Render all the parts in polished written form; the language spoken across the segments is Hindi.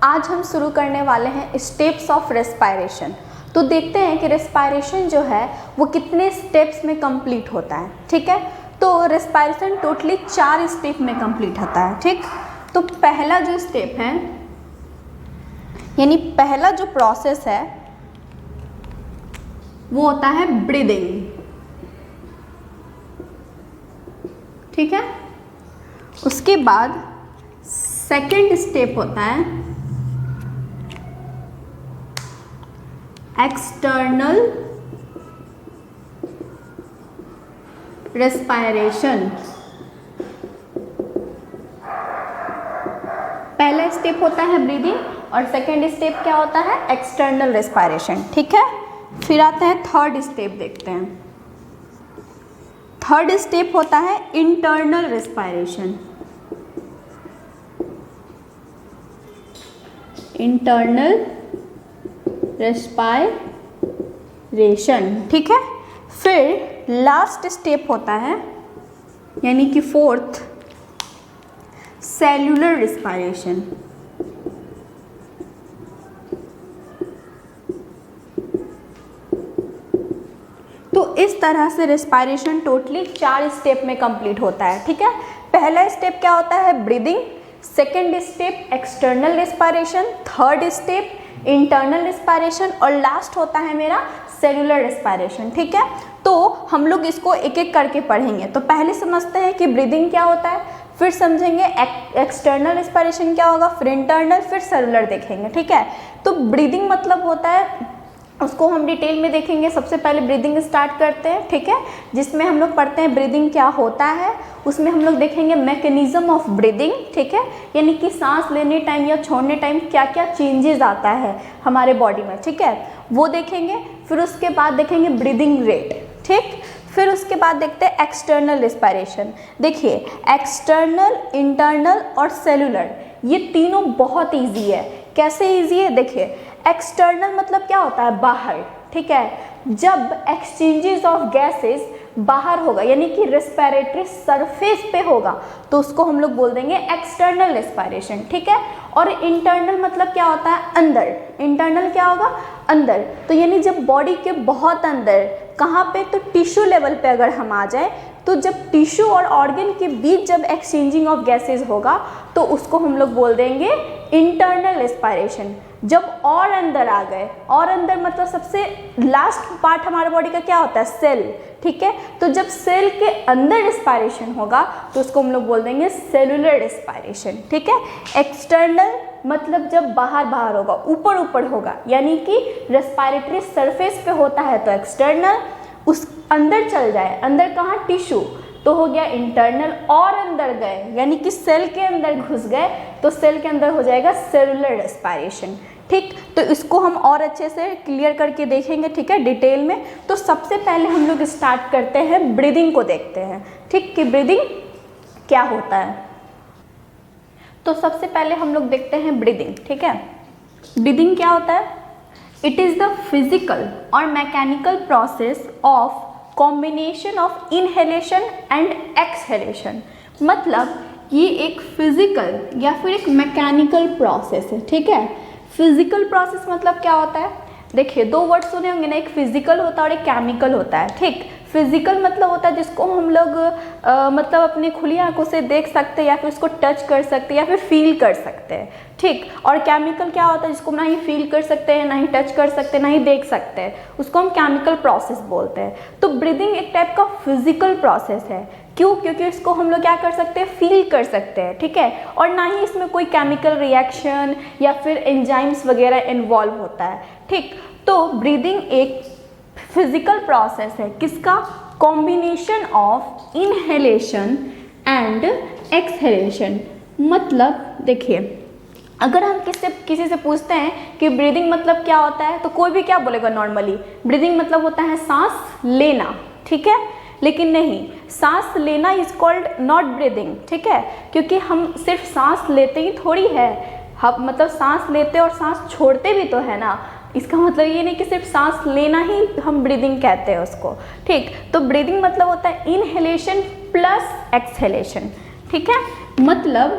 आज हम शुरू करने वाले हैं स्टेप्स ऑफ रेस्पायरेशन। तो देखते हैं कि रेस्पायरेशन जो है वो कितने स्टेप्स में कंप्लीट होता है। ठीक है, तो रेस्पायरेशन टोटली 4 स्टेप में कंप्लीट होता है। ठीक, तो पहला जो स्टेप है यानी पहला जो प्रोसेस है वो होता है ब्रीदिंग। ठीक है, उसके बाद सेकेंड स्टेप होता है एक्सटर्नल रेस्पायरेशन। पहला स्टेप होता है ब्रीदिंग और सेकेंड स्टेप क्या होता है? External respiration. ठीक है, फिर आता है थर्ड स्टेप। देखते हैं, थर्ड स्टेप होता है इंटरनल रेस्पायरेशन। Internal respiration. ठीक है, फिर लास्ट स्टेप होता है यानी कि फोर्थ सेल्यूलर रेस्पायरेशन। तो इस तरह से रेस्पायरेशन टोटली 4 स्टेप में कंप्लीट होता है। ठीक है, पहला स्टेप क्या होता है? Breathing, second step external respiration, third step internal respiration और लास्ट होता है मेरा सेल्यूलर रेस्पायरेशन। ठीक है, तो हम लोग इसको एक एक करके पढ़ेंगे। तो पहले समझते हैं कि ब्रीदिंग क्या होता है, फिर समझेंगे एक्सटर्नल रेस्पायरेशन क्या होगा, फिर इंटरनल, फिर सेलुलर देखेंगे। ठीक है, तो ब्रीदिंग मतलब होता है, उसको हम डिटेल में देखेंगे। सबसे पहले ब्रीदिंग स्टार्ट करते हैं। ठीक है, जिसमें हम लोग पढ़ते हैं ब्रीदिंग क्या होता है, उसमें हम लोग देखेंगे मैकेनिज्म ऑफ ब्रीदिंग। ठीक है, यानी कि सांस लेने टाइम या छोड़ने टाइम क्या क्या चेंजेस आता है हमारे बॉडी में। ठीक है, वो देखेंगे। फिर उसके बाद देखेंगे ब्रीदिंग रेट। ठीक, फिर उसके बाद देखते हैं एक्सटर्नल रेस्पायरेशन। देखिए, एक्सटर्नल, इंटरनल और सेलुलर ये तीनों बहुत ईजी है। कैसे ईजी है? देखिए, एक्सटर्नल मतलब क्या होता है? बाहर। ठीक है, जब एक्सचेंजेस ऑफ गैसेस बाहर होगा यानी कि रेस्पिरेटरी सरफेस पे होगा तो उसको हम लोग बोल देंगे एक्सटर्नल रेस्पायरेशन। ठीक है, और इंटरनल मतलब क्या होता है? अंदर। इंटरनल क्या होगा? अंदर। तो यानी जब बॉडी के बहुत अंदर, कहाँ पे? तो टिश्यू लेवल पे अगर हम आ जाए तो जब टिश्यू और ऑर्गन के बीच जब एक्सचेंजिंग ऑफ गैसेस होगा तो उसको हम लोग बोल देंगे इंटरनल रेस्पायरेशन। जब और अंदर आ गए, और अंदर मतलब सबसे लास्ट पार्ट हमारे बॉडी का क्या होता है? सेल। ठीक है, तो जब सेल के अंदर रेस्पायरेशन होगा तो उसको हम लोग बोल देंगे सेलुलर रेस्पायरेशन। ठीक है, एक्सटर्नल मतलब जब बाहर बाहर होगा, ऊपर ऊपर होगा, यानी कि रेस्पिरेटरी सरफेस पे होता है तो एक्सटर्नल, उस अंदर चल जाए, अंदर कहाँ? टिश्यू, तो हो गया इंटरनल। और अंदर गए यानी कि सेल के अंदर घुस गए तो सेल के अंदर हो जाएगा सेलुलर रेस्पायरेशन। ठीक, तो इसको हम और अच्छे से क्लियर करके देखेंगे। ठीक है, डिटेल में। तो सबसे पहले हम लोग स्टार्ट करते हैं ब्रीदिंग को देखते हैं। ठीक, कि ब्रीदिंग क्या होता है। तो सबसे पहले हम लोग देखते हैं ब्रीदिंग। ठीक है, ब्रीदिंग क्या होता है? इट इज़ द फिजिकल और mechanical process of combination of inhalation and exhalation. मतलब ये एक फिजिकल या फिर एक मैकेनिकल प्रोसेस है। ठीक है, फिजिकल प्रोसेस मतलब क्या होता है? देखिए, 2 वर्ड सुने होंगे ना, एक फिजिकल होता है और एक केमिकल होता है। ठीक, फिजिकल मतलब होता है जिसको हम लोग मतलब अपनी खुली आंखों से देख सकते हैं या फिर उसको टच कर सकते हैं या फिर फील कर सकते हैं। ठीक, और केमिकल क्या होता है? जिसको ना ही फील कर सकते हैं, ना ही टच कर सकते हैं, ना ही देख सकते हैं, उसको हम केमिकल प्रोसेस बोलते हैं। तो ब्रीदिंग एक टाइप का फिजिकल प्रोसेस है। क्यों? क्योंकि इसको हम लोग क्या कर सकते हैं? फील कर सकते हैं। ठीक है, और ना ही इसमें कोई केमिकल रिएक्शन या फिर एंजाइम्स वगैरह इन्वॉल्व होता है। ठीक, तो ब्रीदिंग एक फिजिकल प्रोसेस है। किसका? Combination of inhalation and exhalation. मतलब देखिए, अगर हम किसी से पूछते हैं कि ब्रीदिंग मतलब क्या होता है तो कोई भी क्या बोलेगा? नॉर्मली ब्रीदिंग मतलब होता है सांस लेना। ठीक है, लेकिन नहीं, सांस लेना इज कॉल्ड नॉट ब्रीदिंग। ठीक है, क्योंकि हम सिर्फ सांस लेते ही थोड़ी है, हम मतलब सांस लेते और सांस छोड़ते भी तो है ना। इसका मतलब ये नहीं कि सिर्फ सांस लेना ही हम ब्रीदिंग कहते हैं उसको। ठीक, तो ब्रीदिंग मतलब होता है इनहेलेशन प्लस एक्सहेलेशन। ठीक है, मतलब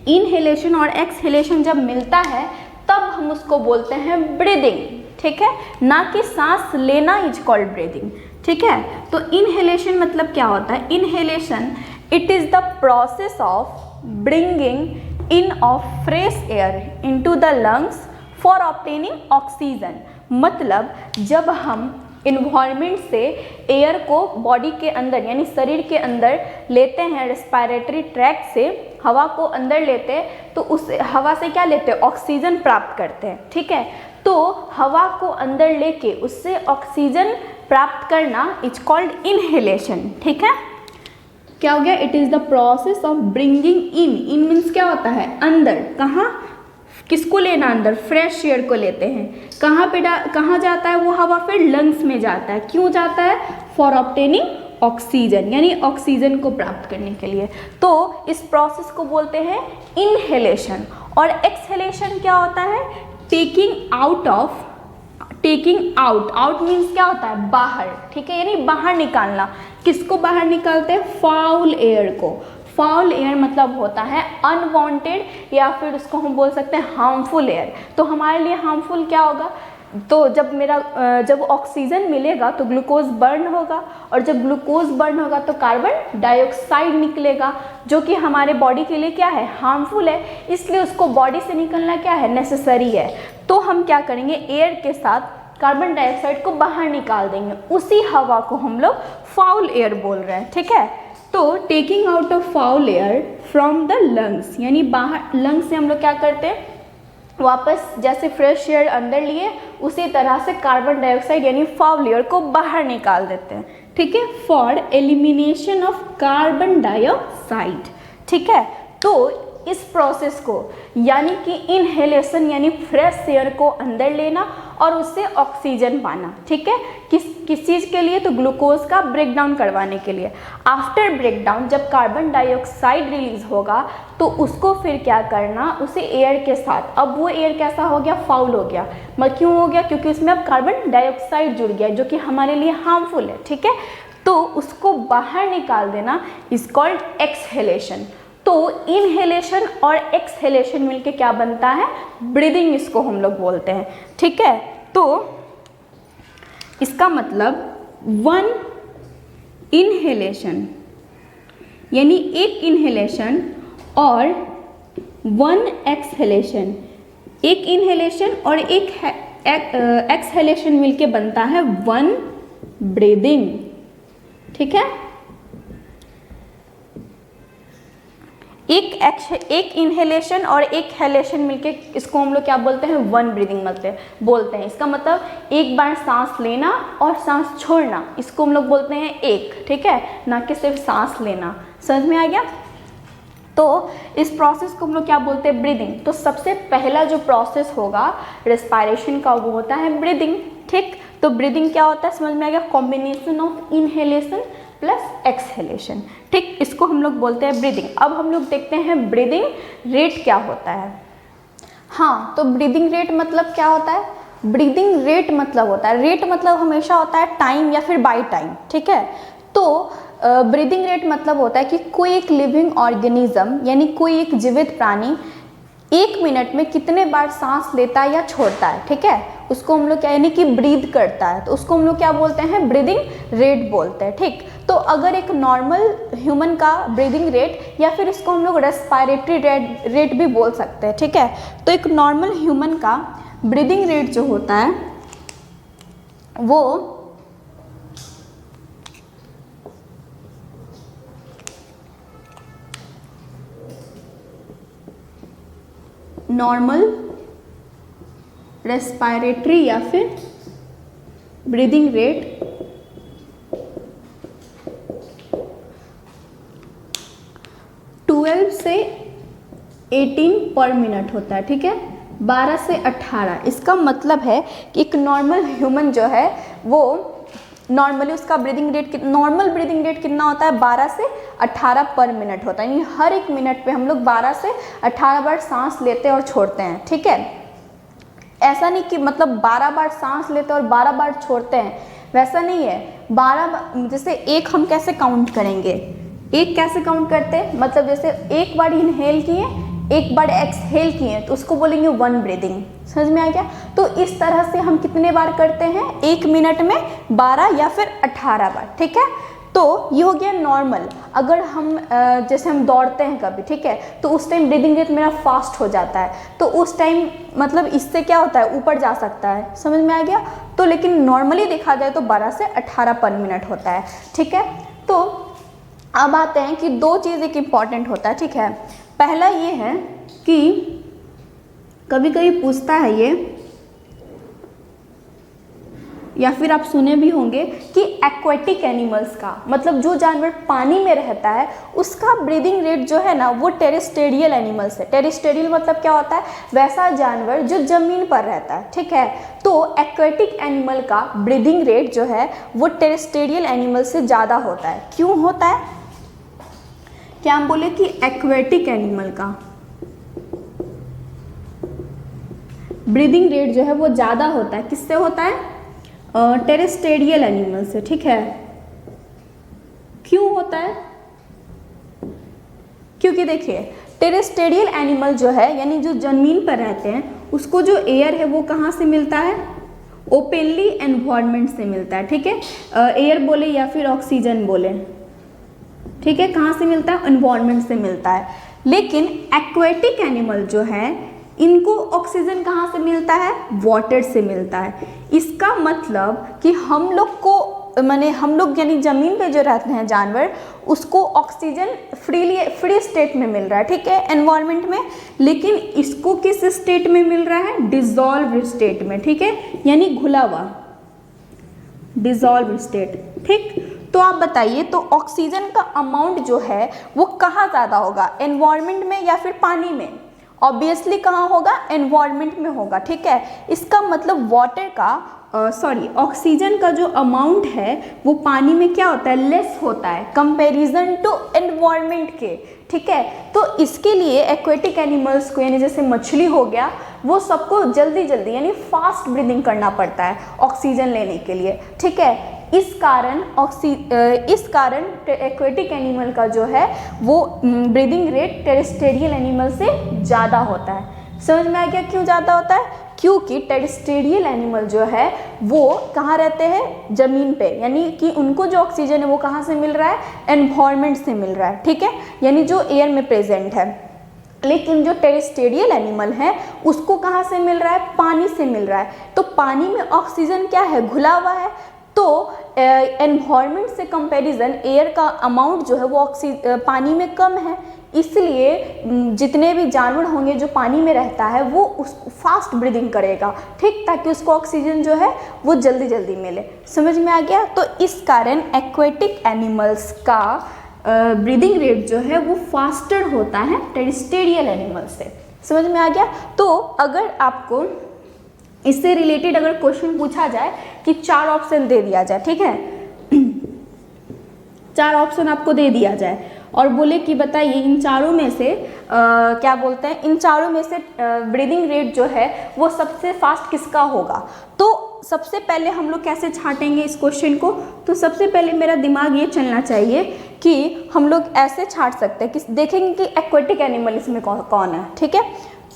इनहेलेशन और एक्सहेलेशन जब मिलता है तब हम उसको बोलते हैं ब्रीदिंग, ठीक है, ना कि सांस लेना इज कॉल्ड ब्रीदिंग, ठीक है। तो इनहेलेशन मतलब क्या होता है? Inhalation it is the process of bringing in of fresh air into the lungs for obtaining oxygen. मतलब जब हम इन्वायरमेंट से एयर को बॉडी के अंदर यानी शरीर के अंदर लेते हैं, रेस्पिरेटरी ट्रैक्ट से हवा को अंदर लेते हैं, तो उस हवा से क्या लेते हैं? ऑक्सीजन प्राप्त करते हैं, ठीक है। तो हवा को अंदर लेके उससे ऑक्सीजन प्राप्त करना इज कॉल्ड इनहेलेशन, ठीक है। क्या हो गया? It is the process of bringing in means क्या होता है? अंदर। कहाँ? किसको लेना? अंदर फ्रेश एयर को लेते हैं। कहाँ जाता है वो हवा? फिर लंग्स में जाता है। क्यों जाता है? फॉर ऑब्टेनिंग ऑक्सीजन, यानी ऑक्सीजन को प्राप्त करने के लिए। तो इस प्रोसेस को बोलते हैं इनहेलेशन। और एक्सहेलेशन क्या होता है? टेकिंग आउट मीन्स क्या होता है? बाहर, ठीक है, यानी बाहर निकालना। किसको बाहर निकालते हैं? फाउल एयर को। फाउल एयर मतलब होता है अनवांटेड या फिर उसको हम बोल सकते हैं हार्मफुल एयर। तो हमारे लिए हार्मफुल क्या होगा? तो जब ऑक्सीजन मिलेगा तो ग्लूकोज बर्न होगा, और जब ग्लूकोज बर्न होगा तो कार्बन डाइऑक्साइड निकलेगा, जो कि हमारे बॉडी के लिए क्या है? हार्मफुल है। इसलिए उसको बॉडी से निकलना क्या है? नेसेसरी है। तो हम क्या करेंगे? एयर के साथ कार्बन डाइऑक्साइड को बाहर निकाल देंगे। उसी हवा को हम लोग फाउल एयर बोल रहे हैं, ठीक है। तो taking out of foul air from the lungs, यानी बाहर लंग्स से हम लोग क्या करते हैं? वापस जैसे फ्रेश एयर अंदर लिए उसी तरह से कार्बन डाइऑक्साइड यानी फाउल एयर को बाहर निकाल देते हैं, ठीक है, for elimination of carbon dioxide, ठीक है। तो इस प्रोसेस को यानी कि इनहेलेशन यानी फ्रेश एयर को अंदर लेना और उससे ऑक्सीजन पाना, ठीक है, किस चीज़ के लिए? तो ग्लूकोज का ब्रेकडाउन करवाने के लिए। आफ्टर ब्रेकडाउन जब कार्बन डाइऑक्साइड रिलीज होगा तो उसको फिर क्या करना? उसे एयर के साथ, अब वो एयर कैसा हो गया? फाउल हो गया। मतलब क्यों हो गया? क्योंकि उसमें अब कार्बन डाइऑक्साइड जुड़ गया जो कि हमारे लिए हार्मफुल है, ठीक है। तो उसको बाहर निकाल देना इज कॉल्ड एक्सहेलेशन। तो इनहेलेशन और एक्सहेलेशन मिलके क्या बनता है? ब्रीदिंग, इसको हम लोग बोलते हैं, ठीक है। तो इसका मतलब वन इनहेलेशन यानी एक इनहेलेशन और वन एक्सहेलेशन, एक इनहेलेशन और एक एक्सहेलेशन मिलके बनता है वन ब्रीदिंग, ठीक है। एक इनहेलेशन और एक हेलेशन मिलके इसको हम लोग क्या बोलते हैं? वन ब्रीदिंग बोलते हैं। इसका मतलब एक बार सांस लेना और सांस छोड़ना, इसको हम लोग बोलते हैं एक, ठीक है, ना कि सिर्फ सांस लेना। समझ में आ गया? तो इस प्रोसेस को हम लोग क्या बोलते हैं? ब्रीदिंग। तो सबसे पहला जो प्रोसेस होगा रेस्पिरेशन का वो होता है ब्रीदिंग, ठीक। तो ब्रीदिंग क्या होता है? समझ में आ गया? Combination of inhalation plus exhalation, ठीक, इसको हम लोग बोलते हैं ब्रीदिंग। अब हम लोग देखते हैं ब्रीदिंग रेट क्या होता है। हाँ, तो ब्रीदिंग रेट मतलब क्या होता है? ब्रीदिंग रेट मतलब होता है, रेट मतलब हमेशा होता है टाइम या फिर बाय टाइम, ठीक है। तो ब्रीदिंग रेट मतलब होता है कि कोई एक लिविंग ऑर्गेनिज्म यानी कोई एक जीवित प्राणी 1 मिनट में कितने बार सांस लेता है या छोड़ता है, ठीक है, उसको हम लोग क्या यानी कि ब्रीद करता है, तो उसको हम लोग क्या बोलते हैं? ब्रीदिंग रेट बोलते हैं, ठीक। तो अगर एक नॉर्मल ह्यूमन का ब्रीदिंग रेट या फिर इसको हम लोग रेस्पिरेटरी रेट भी बोल सकते हैं, ठीक है। तो एक नॉर्मल ह्यूमन का ब्रीदिंग रेट जो होता है वो नॉर्मल रेस्पिरेटरी या फिर ब्रीदिंग रेट 12 से 18 पर मिनट होता है, ठीक है, 12 से 18। इसका मतलब है कि एक नॉर्मल ह्यूमन जो है वो नॉर्मली उसका नॉर्मल ब्रीदिंग रेट कितना होता है? 12 से 18 पर मिनट होता है, यानी हर एक मिनट पे हम लोग 12 से 18 बार सांस लेते और छोड़ते हैं, ठीक है। ऐसा नहीं कि मतलब 12 बार सांस लेते और 12 बार छोड़ते हैं, वैसा नहीं है। 12 जैसे एक हम कैसे काउंट करेंगे? एक कैसे काउंट करते हैं? मतलब जैसे एक बार इनहेल किए, एक बार एक्सहेल किए तो उसको बोलेंगे 1 ब्रीदिंग। समझ में आ गया? तो इस तरह से हम कितने बार करते हैं, 1 मिनट में 12 या फिर 18 बार। ठीक है, तो ये हो गया नॉर्मल। अगर हम जैसे हम दौड़ते हैं कभी, ठीक है, तो उस टाइम ब्रीदिंग रेट मेरा फास्ट हो जाता है, तो उस टाइम मतलब इससे क्या होता है, ऊपर जा सकता है। समझ में आ गया? तो लेकिन नॉर्मली देखा जाए तो 12 से 18 पर मिनट होता है। ठीक है, तो अब आते हैं कि 2 चीज़ एक इम्पॉर्टेंट होता है। ठीक है, पहला ये है कि कभी कभी पूछता है ये, या फिर आप सुने भी होंगे कि एक्वेटिक एनिमल्स का मतलब जो जानवर पानी में रहता है उसका ब्रीदिंग रेट जो है ना वो टेरेस्टेरियल एनिमल्स है। टेरेस्टेरियल मतलब क्या होता है, वैसा जानवर जो जमीन पर रहता है। ठीक है, तो एक्वेटिक एनिमल का ब्रीदिंग रेट जो है वो टेरेस्टेरियल एनिमल से ज़्यादा होता है। क्यों होता है? क्या हम बोले कि एक्वेटिक एनिमल का ब्रीदिंग रेट जो है वो ज़्यादा होता है। किससे होता है? टेरेस्टेरियल एनिमल से। ठीक है, क्यों होता है? क्योंकि देखिए टेरेस्टेरियल एनिमल जो है यानी जो जमीन पर रहते हैं उसको जो एयर है वो कहाँ से मिलता है, ओपनली एनवायरनमेंट से मिलता है। ठीक है, एयर बोले या फिर ऑक्सीजन बोले, ठीक है, कहाँ से मिलता है, एनवायरनमेंट से मिलता है। लेकिन एक्वेटिक एनिमल जो है इनको ऑक्सीजन कहाँ से मिलता है, वाटर से मिलता है। इसका मतलब कि हम लोग को माने हम लोग यानी ज़मीन पे जो रहते हैं जानवर उसको ऑक्सीजन फ्री स्टेट में मिल रहा है। ठीक है, एनवायरनमेंट में, लेकिन इसको किस स्टेट में मिल रहा है, डिजॉल्व स्टेट में। ठीक है, यानी घुला हुआ, डिजॉल्व स्टेट। ठीक, तो आप बताइए तो ऑक्सीजन का अमाउंट जो है वो कहाँ ज़्यादा होगा, एनवायरनमेंट में या फिर पानी में? ऑब्वियसली कहाँ होगा, एनवायरनमेंट में होगा। ठीक है, इसका मतलब वाटर का ऑक्सीजन का जो अमाउंट है वो पानी में क्या होता है, लेस होता है कंपैरिजन टू एनवायरनमेंट के। ठीक है, तो इसके लिए एक्वेटिक एनिमल्स को यानी जैसे मछली हो गया वो सबको जल्दी जल्दी यानी फास्ट ब्रीदिंग करना पड़ता है ऑक्सीजन लेने के लिए। ठीक है, इस कारण एक्वेटिक एनिमल का जो है वो ब्रीदिंग रेट टेरेस्टेरियल एनिमल से ज़्यादा होता है। समझ में आ गया क्यों ज़्यादा होता है? क्योंकि टेरेस्टेरियल एनिमल जो है वो कहाँ रहते हैं, ज़मीन पे, यानी कि उनको जो ऑक्सीजन है वो कहाँ से मिल रहा है, एनवायरनमेंट से मिल रहा है। ठीक है, यानी जो एयर में प्रेजेंट है। लेकिन जो टेरेस्टेरियल एनिमल है उसको कहाँ से मिल रहा है, पानी से मिल रहा है। तो पानी में ऑक्सीजन क्या है, घुला हुआ है, तो एनवायरनमेंट से कंपैरिजन एयर का अमाउंट जो है वो पानी में कम है, इसलिए जितने भी जानवर होंगे जो पानी में रहता है वो उसको फास्ट ब्रीदिंग करेगा। ठीक, ताकि उसको ऑक्सीजन जो है वो जल्दी जल्दी मिले। समझ में आ गया? तो इस कारण एक्वेटिक एनिमल्स का ब्रीदिंग रेट जो है वो फास्टर होता है टेरेस्टेरियल एनिमल से। समझ में आ गया? तो अगर आपको इससे रिलेटेड अगर क्वेश्चन पूछा जाए कि 4 ऑप्शन दे दिया जाए, ठीक है 4 ऑप्शन आपको दे दिया जाए और बोले कि बताइए इन चारों में से क्या बोलते हैं, इन चारों में से ब्रीदिंग रेट जो है वो सबसे फास्ट किसका होगा, तो सबसे पहले हम लोग कैसे छांटेंगे इस क्वेश्चन को? तो सबसे पहले मेरा दिमाग ये चलना चाहिए कि हम लोग ऐसे छांट सकते हैं कि देखेंगे कि एक्वेटिक एनिमल इसमें कौन है। ठीक है,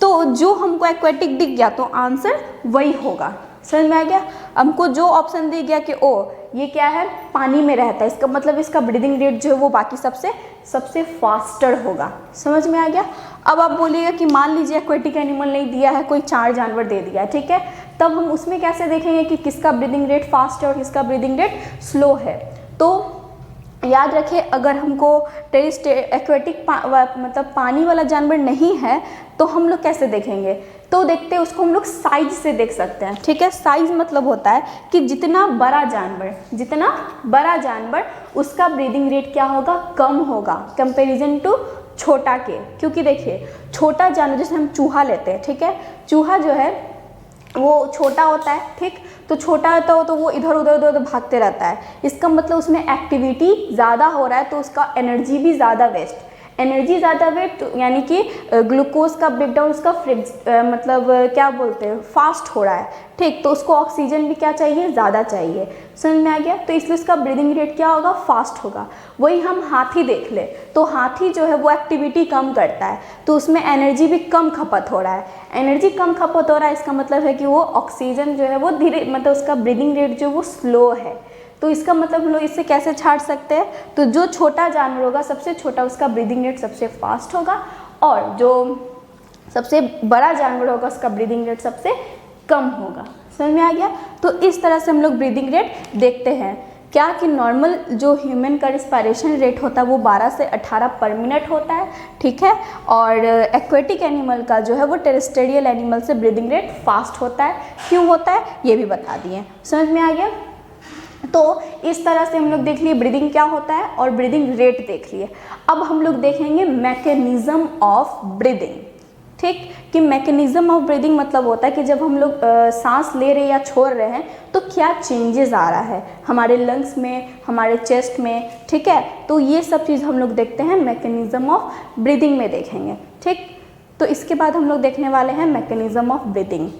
तो जो हमको एक्वेटिक दिख गया तो आंसर वही होगा। समझ में आ गया? हमको जो ऑप्शन दिख गया कि ओ ये क्या है, पानी में रहता है, इसका मतलब इसका ब्रीदिंग रेट जो है वो बाकी सबसे फास्टर होगा। समझ में आ गया? अब आप बोलिएगा कि मान लीजिए एक्वेटिक एनिमल नहीं दिया है, कोई 4 जानवर दे दिया है, ठीक है, तब हम उसमें कैसे देखेंगे कि किसका ब्रीदिंग रेट फास्ट है और किसका ब्रीदिंग रेट स्लो है? तो याद रखें, अगर हमको एक्वेटिक मतलब पानी वाला जानवर नहीं है तो हम लोग कैसे देखेंगे? तो देखते हैं उसको हम लोग साइज से देख सकते हैं। ठीक है, साइज मतलब होता है कि जितना बड़ा जानवर उसका ब्रीदिंग रेट क्या होगा, कम होगा कंपैरिजन टू छोटा के। क्योंकि देखिए छोटा जानवर जैसे हम चूहा लेते हैं, ठीक है, चूहा जो है वो छोटा होता है, ठीक, तो छोटा होता हो तो वो इधर उधर भागते रहता है, इसका मतलब उसमें एक्टिविटी ज़्यादा हो रहा है तो उसका एनर्जी भी ज़्यादा वेस्ट। एनर्जी ज़्यादा वेट तो यानी कि ग्लूकोज का ब्रेकडाउन उसका मतलब क्या बोलते हैं फास्ट हो रहा है, ठीक, तो उसको ऑक्सीजन भी क्या चाहिए, ज़्यादा चाहिए। समझ में आ गया? तो इसलिए उसका ब्रीदिंग रेट क्या होगा, फास्ट होगा। वही हम हाथी देख ले तो हाथी जो है वो एक्टिविटी कम करता है तो उसमें एनर्जी भी कम खपत हो रहा है। एनर्जी कम खपत हो रहा है इसका मतलब है कि वो ऑक्सीजन जो है वो धीरे, मतलब उसका ब्रीदिंग रेट जो वो स्लो है। तो इसका मतलब हम लोग इससे कैसे छाट सकते हैं, तो जो छोटा जानवर होगा सबसे छोटा उसका ब्रीदिंग रेट सबसे फास्ट होगा और जो सबसे बड़ा जानवर होगा उसका ब्रीदिंग रेट सबसे कम होगा। समझ में आ गया? तो इस तरह से हम लोग ब्रीदिंग रेट देखते हैं क्या कि नॉर्मल जो ह्यूमन का रिस्पायरेशन रेट होता है वो 12 से 18 पर मिनट होता है, ठीक है, और एक्वेटिक एनिमल का जो है वो टेरेस्ट्रियल एनिमल से ब्रीदिंग रेट फास्ट होता है। क्यों होता है ये भी बता दिए। समझ में आ गया? तो इस तरह से हम लोग देख लिए ब्रीदिंग क्या होता है और ब्रीदिंग रेट देख लिए। अब हम लोग देखेंगे मैकेनिज्म ऑफ ब्रीदिंग, ठीक, कि मैकेनिज्म ऑफ ब्रीदिंग मतलब होता है कि जब हम लोग सांस ले रहे हैं या छोड़ रहे हैं तो क्या चेंजेस आ रहा है हमारे लंग्स में, हमारे चेस्ट में, ठीक है। तो ये सब चीज़ हम लोग देखते हैं मैकेनिज्म ऑफ ब्रीदिंग में देखेंगे, ठीक। तो इसके बाद हम लोग देखने वाले हैं मैकेनिज्म ऑफ ब्रीदिंग।